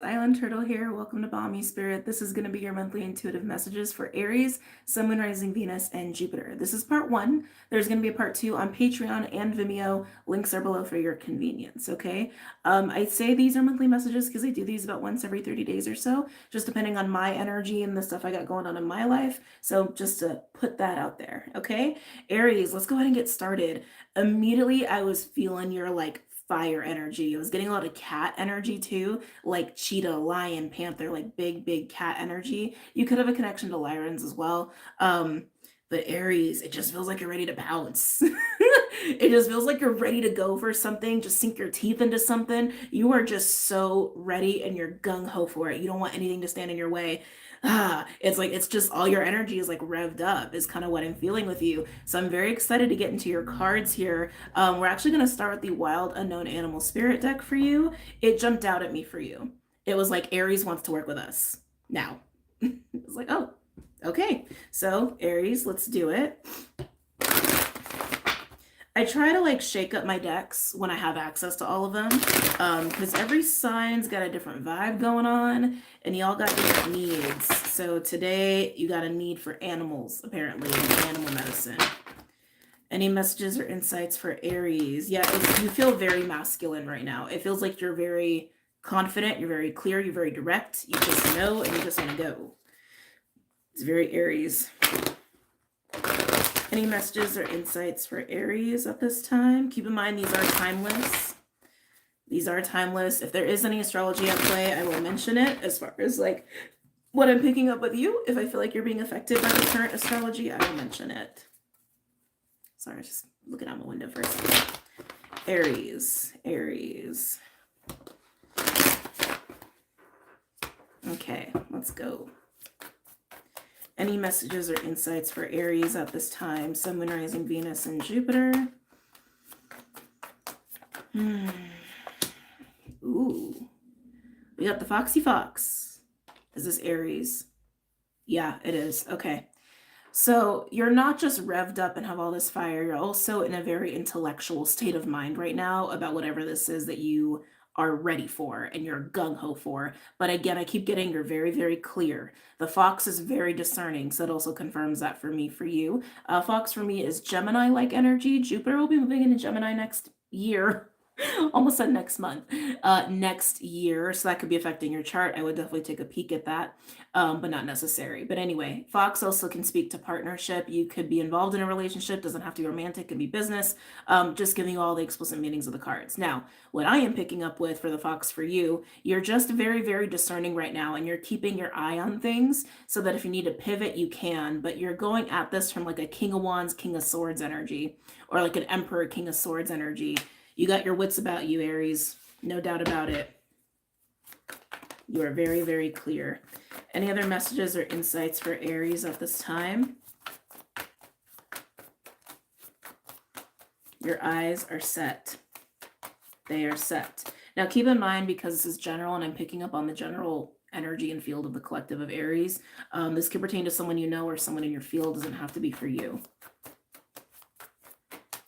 Island Turtle here. Welcome to BOMISpirit. This is going to be your monthly intuitive messages for Aries, Sun, Moon, Rising, Venus, and Jupiter. This is part one. There's going to be a part two on Patreon and Vimeo. Links are below for your convenience, okay? I say these are monthly messages because I do these about once every 30 days or so, just depending on my energy and the stuff I got going on in my life. So just to put that out there, okay? Aries, let's go ahead and get started. Immediately, I was feeling your fire energy. I was getting a lot of cat energy too, like cheetah, lion, panther, like big cat energy. You could have a connection to Lyrans as well. But Aries, it just feels like you're ready to pounce. It just feels like you're ready to go for something, just sink your teeth into something. You are just so ready and you're gung ho for it. You don't want anything to stand in your way. It's just all your energy is like revved up, is kind of what I'm feeling with you. So I'm very excited to get into your cards here. We're actually going to start with the Wild Unknown Animal Spirit deck for you. It jumped out at me for you. It was like Aries wants to work with us now. It's like, oh, okay. So Aries, let's do it. I try to like shake up my decks when I have access to all of them, because every sign's got a different vibe going on, and y'all got different needs. So today you got a need for animals, apparently, animal medicine. Any messages or insights for Aries? Yeah, you feel very masculine right now. It feels like you're very confident, you're very clear, you're very direct. You just know and you just want to go. It's very Aries. Any messages or insights for Aries at this time? Keep in mind, these are timeless. These are timeless. If there is any astrology at play, I will mention it as far as like what I'm picking up with you. If I feel like you're being affected by the current astrology, I will mention it. Sorry, just looking out my window for a second. Aries. Okay, let's go. Any messages or insights for Aries at this time? Sun, Moon, Rising, Venus, and Jupiter. Ooh. We got the Foxy Fox. Is this Aries? Yeah, it is. Okay. So you're not just revved up and have all this fire, you're also in a very intellectual state of mind right now about whatever this is that you are ready for and you're gung-ho for. But again, I keep getting you're very clear. The fox is very discerning, so it also confirms that for me, for you. Fox for me is Gemini-like energy. Jupiter will be moving into Gemini next year. Almost said next month. Next year, so that could be affecting your chart. I would definitely take a peek at that, but not necessary. But anyway, Fox also can speak to partnership. You could be involved in a relationship, doesn't have to be romantic, it can be business. Just giving you all the explicit meanings of the cards. Now, what I am picking up with for the Fox for you, you're just very discerning right now, and you're keeping your eye on things so that if you need to pivot, you can, but you're going at this from like a King of Wands, King of Swords energy, or like an Emperor, King of Swords energy. You got your wits about you, Aries. No doubt about it. You are very clear. Any other messages or insights for Aries at this time? Your eyes are set. They are set. Now keep in mind, because this is general and I'm picking up on the general energy and field of the collective of Aries, this could pertain to someone you know or someone in your field. Doesn't have to be for you.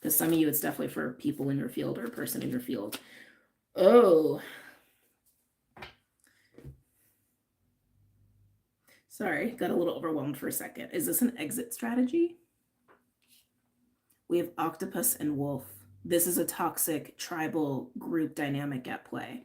Because some of you, it's definitely for people in your field or a person in your field. Oh. Sorry, got a little overwhelmed for a second. Is this an exit strategy? We have octopus and wolf. This is a toxic tribal group dynamic at play.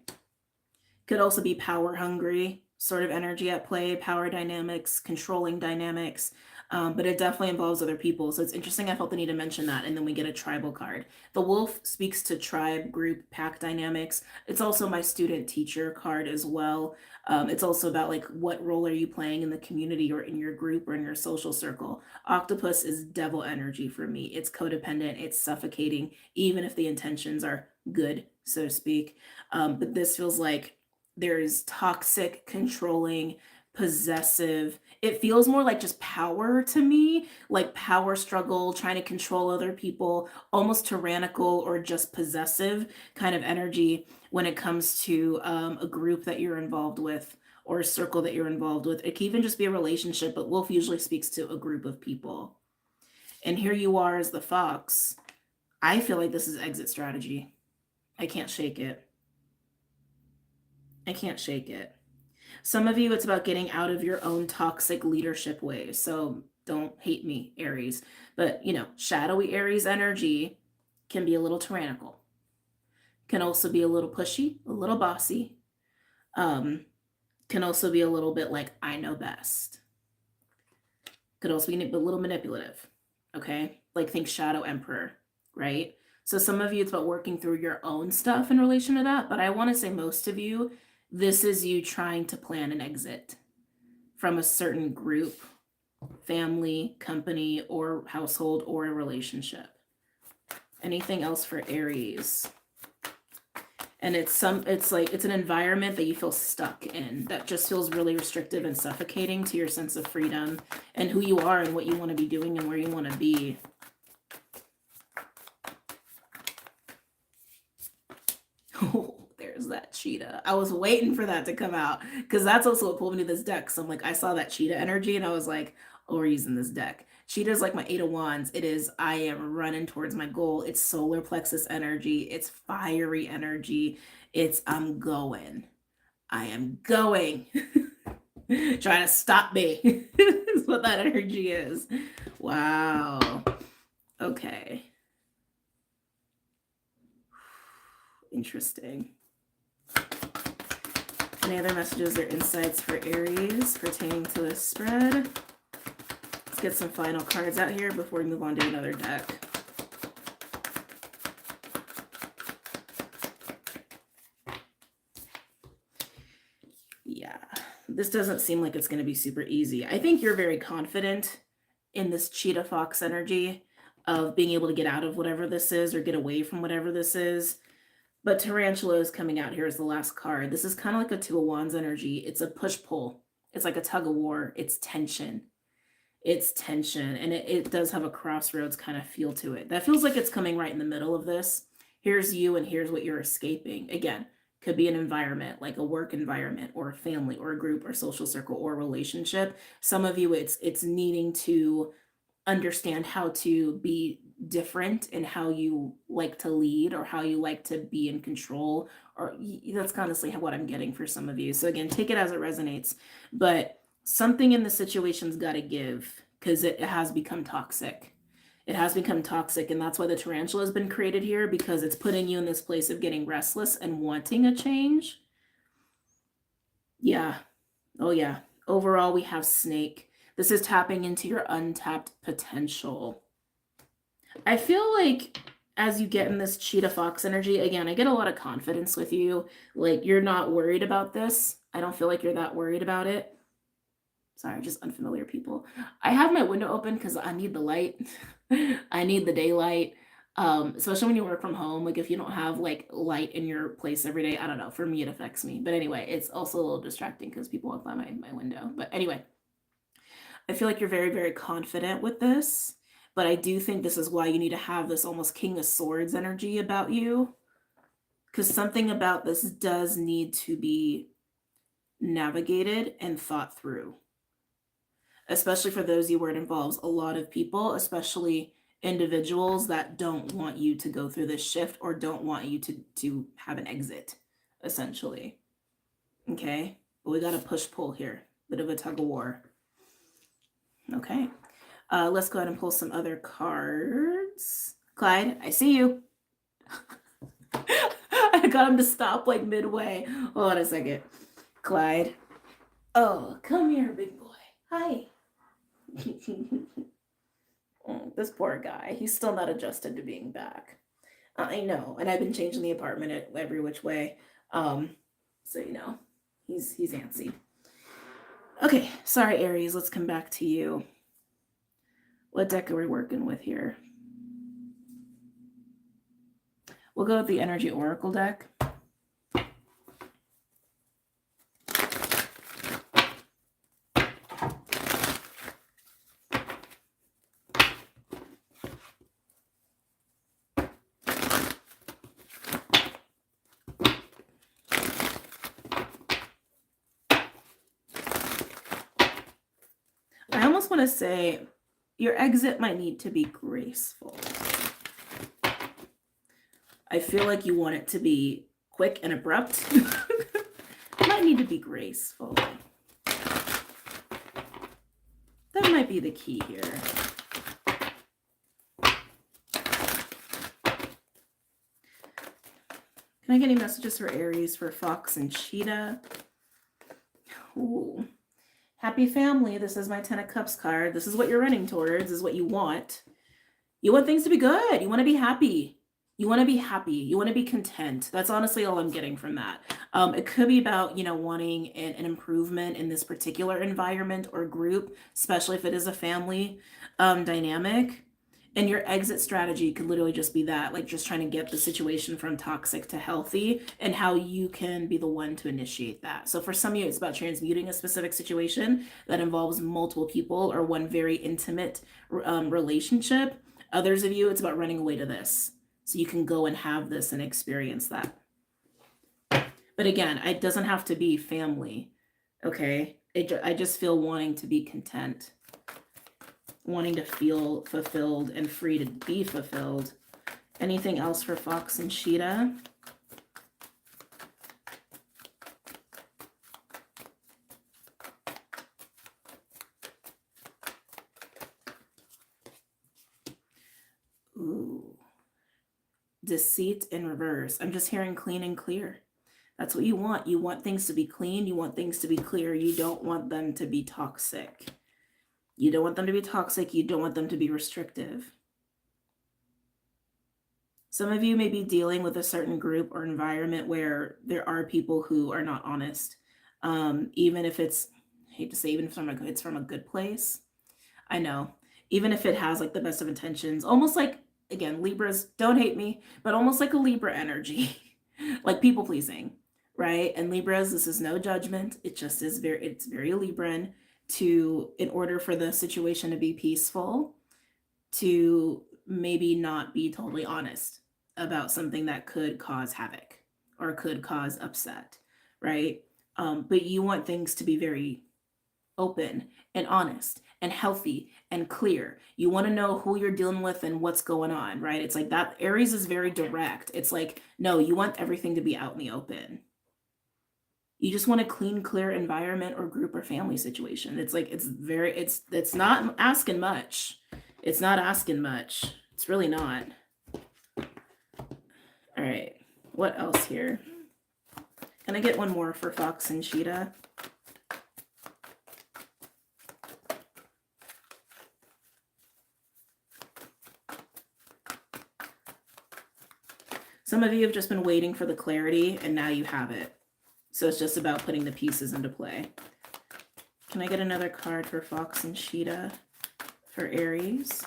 Could also be power hungry sort of energy at play, power dynamics, controlling dynamics. But it definitely involves other people. So it's interesting. I felt the need to mention that. And then we get a tribal card. The wolf speaks to tribe, group, pack dynamics. It's also my student teacher card as well. It's also about like what role are you playing in the community or in your group or in your social circle. Octopus is devil energy for me. It's codependent. It's suffocating, even if the intentions are good, so to speak. But this feels like there's toxic, controlling, possessive. It feels more like just power to me, like power struggle, trying to control other people, almost tyrannical or just possessive kind of energy when it comes to a group that you're involved with or a circle that you're involved with. It can even just be a relationship, but wolf usually speaks to a group of people. And here you are as the fox. I feel like this is exit strategy. I can't shake it. I can't shake it. Some of you, it's about getting out of your own toxic leadership ways. So don't hate me, Aries. But, you know, shadowy Aries energy can be a little tyrannical, can also be a little pushy, a little bossy, um, can also be a little bit like, I know best. Could also be a little manipulative, okay? Like think Shadow Emperor, right? So some of you, it's about working through your own stuff in relation to that, but I want to say most of you, this is you trying to plan an exit from a certain group, family, company, or household, or a relationship. Anything else for Aries? And it's an environment that you feel stuck in, that just feels really restrictive and suffocating to your sense of freedom and who you are and what you want to be doing and where you want to be. Oh, there's that cheetah. I was waiting for that to come out because that's also what pulled me to this deck. So I'm like, I saw that cheetah energy and I was like, oh, we're using this deck. Cheetah is like my 8 of Wands. It is, I am running towards my goal. It's solar plexus energy. It's fiery energy. It's, I'm going. I am going. Trying to stop me. That's what that energy is. Wow. Okay. Interesting. Any other messages or insights for Aries pertaining to this spread? Let's get some final cards out here before we move on to another deck. Yeah, this doesn't seem like it's going to be super easy. I think you're very confident in this cheetah fox energy of being able to get out of whatever this is or get away from whatever this is. But Tarantula is coming out here as the last card. This is kind of like a 2 of Wands energy. It's a push-pull. It's like a tug-of-war. It's tension. It's tension. And it does have a crossroads kind of feel to it. That feels like it's coming right in the middle of this. Here's you and here's what you're escaping. Again, could be an environment, like a work environment or a family or a group or social circle or relationship. Some of you, it's needing to understand how to be different in how you like to lead or how you like to be in control, or that's honestly what I'm getting for some of you. So again, take it as it resonates, but something in the situation's got to give because it has become toxic. It has become toxic, and that's why the tarantula has been created here, because it's putting you in this place of getting restless and wanting a change. Yeah. Oh yeah. Overall, we have snake. This is tapping into your untapped potential. I feel like as you get in this cheetah fox energy, again, I get a lot of confidence with you. Like, you're not worried about this. I don't feel like you're that worried about it. Sorry, just unfamiliar people. I have my window open because I need the light. I need the daylight. Especially when you work from home. Like, if you don't have like light in your place every day, I don't know. For me, it affects me. But anyway, it's also a little distracting because people walk by my window. But anyway, I feel like you're very, very confident with this. But I do think this is why you need to have this almost King of Swords energy about you. Because something about this does need to be navigated and thought through. Especially for those of you where it involves a lot of people, especially individuals that don't want you to go through this shift or don't want you to have an exit, essentially. Okay? But we got a push-pull here. Bit of a tug-of-war. Okay. Let's go ahead and pull some other cards. Clyde, I see you. I got him to stop like midway. Hold on a second. Clyde. Oh, come here, big boy. Hi. Oh, this poor guy. He's still not adjusted to being back. I know. And I've been changing the apartment every which way. So, you know, he's antsy. Okay. Sorry, Aries. Let's come back to you. What deck are we working with here? We'll go with the Energy Oracle deck. I almost want to say your exit might need to be graceful. I feel like you want it to be quick and abrupt. need to be graceful. That might be the key here. Can I get any messages for Aries, for Fox and Cheetah? Ooh. Happy family. This is my 10 of Cups card. This is what you're running towards. This is what you want. You want things to be good. You want to be happy. You want to be happy. You want to be content. That's honestly all I'm getting from that. It could be about, wanting an improvement in this particular environment or group, especially if it is a family dynamic. And your exit strategy could literally just be that, like just trying to get the situation from toxic to healthy, and how you can be the one to initiate that. So for some of you, it's about transmuting a specific situation that involves multiple people or one very intimate relationship. Others of you, it's about running away to this, so you can go and have this and experience that. But again, it doesn't have to be family, okay? I just feel wanting to be content, wanting to feel fulfilled and free to be fulfilled. Anything else for Fox and Cheetah? Ooh. Deceit in reverse. I'm just hearing clean and clear. That's what you want. You want things to be clean. You want things to be clear. You don't want them to be toxic. You don't want them to be toxic. You don't want them to be restrictive. Some of you may be dealing with a certain group or environment where there are people who are not honest. Even if it's, I hate to say, even if it's from a good place. I know. Even if it has like the best of intentions, almost like, again, Libras, don't hate me, but almost like a Libra energy, like people pleasing, right? And Libras, this is no judgment. It just is it's very Libran in order for the situation to be peaceful, to maybe not be totally honest about something that could cause havoc or could cause upset, right? But you want things to be very open and honest and healthy and clear. You want to know who you're dealing with and what's going on, right? It's like that. Aries is very direct. It's like, no, you want everything to be out in the open. You just want a clean, clear environment or group or family situation. It's like, it's not asking much. It's not asking much. It's really not. All right. What else here? Can I get one more for Fox and Cheetah? Some of you have just been waiting for the clarity, and now you have it. So it's just about putting the pieces into play. Can I get another card for Fox and Cheetah for Aries?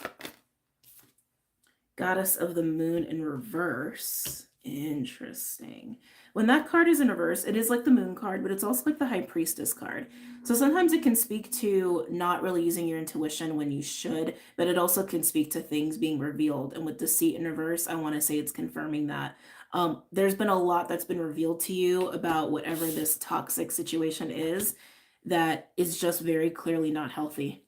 Goddess of the Moon in reverse. Interesting. When that card is in reverse, it is like the Moon card, but it's also like the High Priestess card. So sometimes it can speak to not really using your intuition when you should, but it also can speak to things being revealed. And with Deceit in reverse, I want to say it's confirming that. There's been a lot that's been revealed to you about whatever this toxic situation is that is just very clearly not healthy.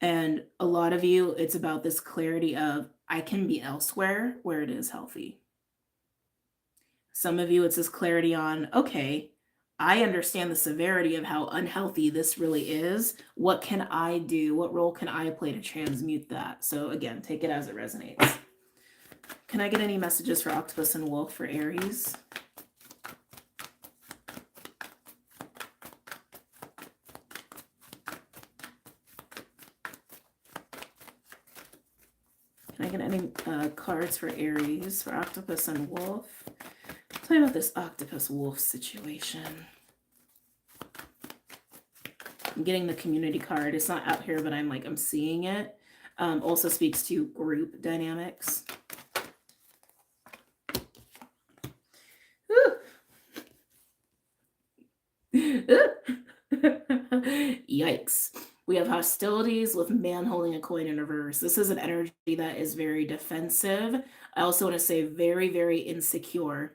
And a lot of you, it's about this clarity of, I can be elsewhere where it is healthy. Some of you, it's this clarity on, okay, I understand the severity of how unhealthy this really is. What can I do? What role can I play to transmute that? So again, take it as it resonates. Can I get any messages for Octopus and Wolf for Aries? Can I get any cards for Aries for Octopus and Wolf? Tell me about this Octopus Wolf situation. I'm getting the community card. It's not out here, but I'm seeing it. Also speaks to group dynamics. Yikes. We have hostilities with man holding a coin in reverse. This is an energy that is very defensive. I also want to say very, very insecure.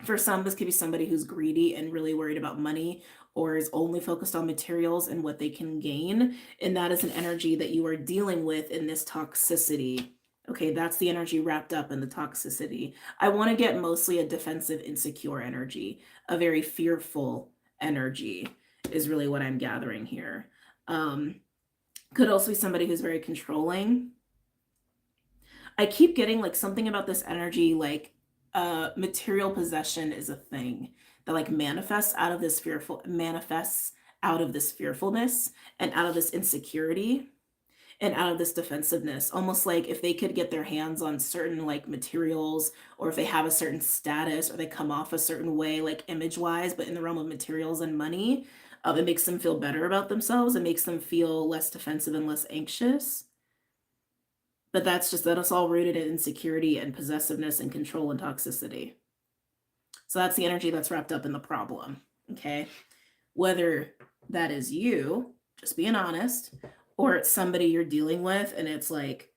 For some, this could be somebody who's greedy and really worried about money, or is only focused on materials and what they can gain. And that is an energy that you are dealing with in this toxicity. Okay, that's the energy wrapped up in the toxicity. I want to get mostly a defensive, insecure energy, a very fearful energy is really what I'm gathering here. Um, could also be somebody who's very controlling. I keep getting like something about this energy, like material possession is a thing that like manifests out of this fearfulness and out of this insecurity and out of this defensiveness, almost like if they could get their hands on certain like materials, or if they have a certain status, or they come off a certain way like image wise, but in the realm of materials and money, it makes them feel better about themselves. It makes them feel less defensive and less anxious. But that's just that it's all rooted in insecurity and possessiveness and control and toxicity. So that's the energy that's wrapped up in the problem. Okay, whether that is you just being honest, or it's somebody you're dealing with and it's like,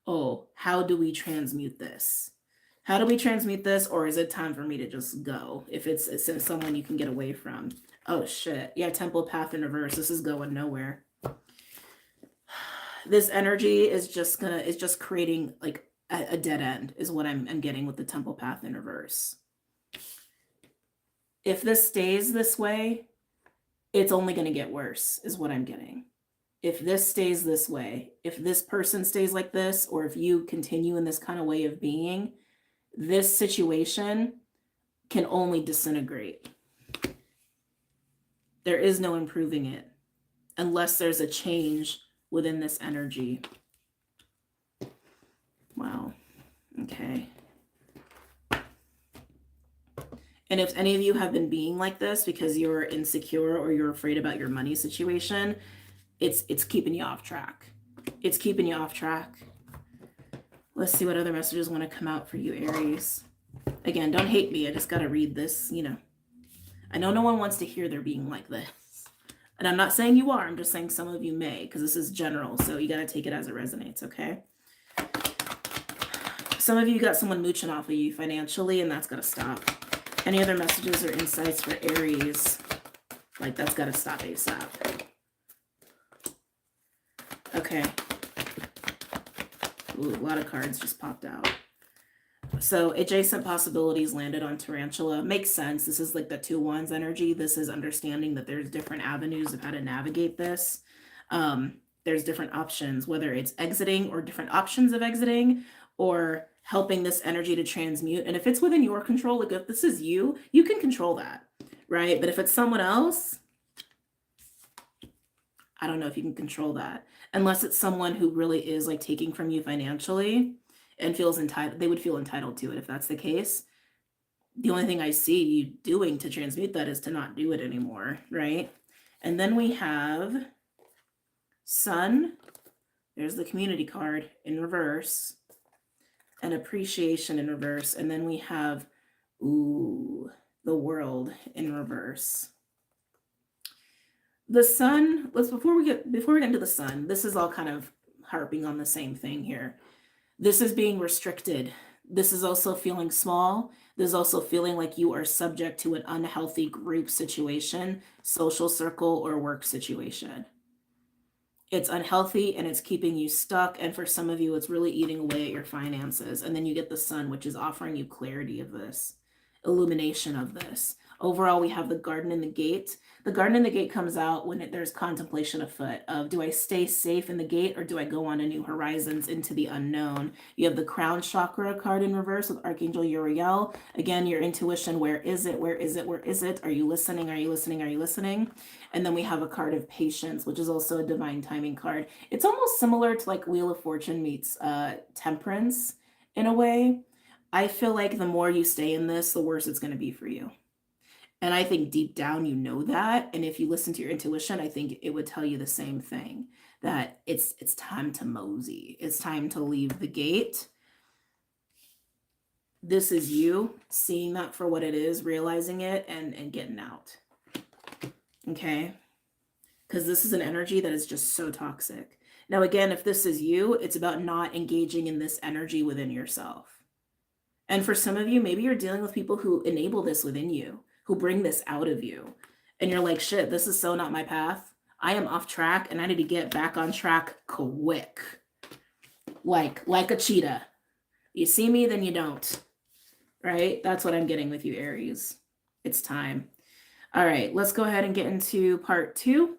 oh, how do we transmute this? How do we transmute this? Or is it time for me to just go? If it's someone you can get away from. Oh shit. Yeah, temple path in reverse. This is going nowhere. This energy is just creating like a dead end is what I'm getting with the temple path in reverse. If this stays this way, it's only going to get worse is what I'm getting. If this stays this way, if this person stays like this, or if you continue in this kind of way of being, this situation can only disintegrate. There is no improving it unless there's a change within this energy. Wow. Okay. And if any of you have been being like this because you're insecure or you're afraid about your money situation, it's keeping you off track. It's keeping you off track. Let's see what other messages want to come out for you, Aries. Again, don't hate me. I just got to read this, you know. I know no one wants to hear they're being like this. And I'm not saying you are. I'm just saying some of you may, because this is general. So you got to take it as it resonates, okay? Some of you got someone mooching off of you financially, and that's got to stop. Any other messages or insights for Aries? Like, that's got to stop ASAP. Okay. Ooh, a lot of cards just popped out. So adjacent possibilities landed on Tarantula. Makes sense. This is like the 2 wands energy. This is understanding that there's different avenues of how to navigate this. There's different options, whether it's exiting or different options of exiting, or helping this energy to transmute. And if it's within your control, like if this is you, you can control that, right? But if it's someone else, I don't know if you can control that, unless it's someone who really is like taking from you financially and feels entitled. They would feel entitled to it. If that's the case, the only thing I see you doing to transmute that is to not do it anymore, right? And then we have Sun. There's the community card in reverse, and appreciation in reverse. And then we have, ooh, the World in reverse. The Sun, before we get into the Sun, this is all kind of harping on the same thing here. This is being restricted. This is also feeling small. This is also feeling like you are subject to an unhealthy group situation, social circle, or work situation. It's unhealthy and it's keeping you stuck. And for some of you, it's really eating away at your finances. And then you get the Sun, which is offering you clarity of this, illumination of this. Overall, we have the Garden in the Gate. The Garden in the Gate comes out when there's contemplation afoot of, do I stay safe in the gate or do I go on to new horizons into the unknown? You have the Crown Chakra card in reverse with Archangel Uriel. Again, your intuition, where is it? Where is it? Where is it? Are you listening? Are you listening? Are you listening? And then we have a card of Patience, which is also a divine timing card. It's almost similar to like Wheel of Fortune meets Temperance in a way. I feel like the more you stay in this, the worse it's going to be for you. And I think deep down, you know that. And if you listen to your intuition, I think it would tell you the same thing, that it's time to mosey. It's time to leave the gate. This is you seeing that for what it is, realizing it, and getting out. Okay? Because this is an energy that is just so toxic. Now, again, if this is you, it's about not engaging in this energy within yourself. And for some of you, maybe you're dealing with people who enable this within you, who bring this out of you. And you're like, shit, this is so not my path. I am off track and I need to get back on track quick. like a cheetah. You see me, then you don't. Right? That's what I'm getting with you, Aries. It's time. All right, let's go ahead and get into part 2.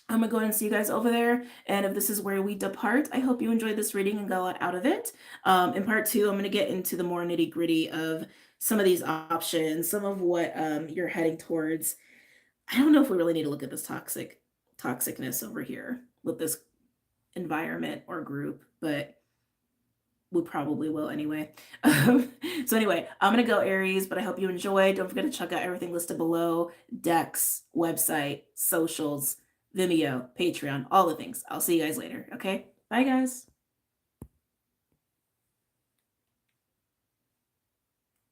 I'm going to go ahead and see you guys over there. And if this is where we depart, I hope you enjoyed this reading and got a lot out of it. In part 2, I'm going to get into the more nitty gritty of some of these options, some of what you're heading towards. I don't know if we really need to look at this toxicness over here with this environment or group, but we probably will anyway. So anyway, I'm going to go, Aries, but I hope you enjoyed. Don't forget to check out everything listed below: decks, website, socials, Vimeo, Patreon, all the things. I'll see you guys later. Okay? Bye, guys.